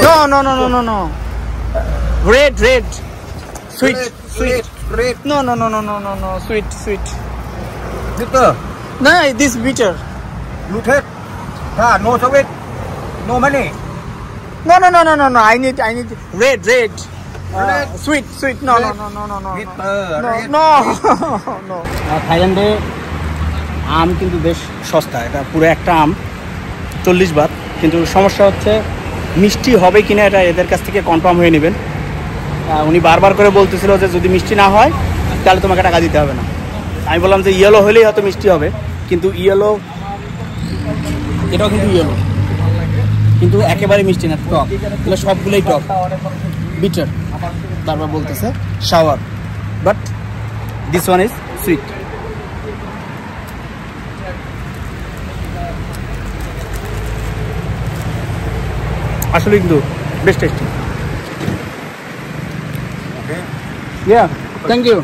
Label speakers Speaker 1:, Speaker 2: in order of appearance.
Speaker 1: No, no, no, no, no, no. Red, red. Sweet, sweet.
Speaker 2: Red.
Speaker 1: No, no, no, no, no, no, no. Sweet, sweet.
Speaker 2: Bitter.
Speaker 1: No, this bitter.
Speaker 2: You take. No sweet. No money.
Speaker 1: No, no, no, no, no, no. I need red, red.
Speaker 2: Red.
Speaker 1: Sweet, sweet. No, no, no, no, no, no.
Speaker 2: Bitter.
Speaker 1: No,
Speaker 2: Red.
Speaker 1: no, no.
Speaker 3: থাইল্যান্ডে আম কিন্তু বেশ সস্তা, এটা পুরো একটা আম 40 বাত। কিন্তু সমস্যা হচ্ছে মিষ্টি হবে কিনা এটা এদের কাছ থেকে কনফার্ম হয়ে নেবেন। উনি বারবার করে বলতেছিল যে যদি মিষ্টি না হয় তাহলে তোমাকে টাকা দিতে হবে না। আমি বললাম যে ইয়েলো হলেই হয়তো মিষ্টি হবে, কিন্তু ইয়েলো, এটাও কিন্তু ইয়েলো, কিন্তু একেবারে মিষ্টি না, টক। এগুলো সবগুলোই টক, বিটার। তারপর বলতেছে shower, but this one is sweet. আসলে কিন্তু বেশ tasty.
Speaker 2: Okay.
Speaker 3: Yeah, thank you.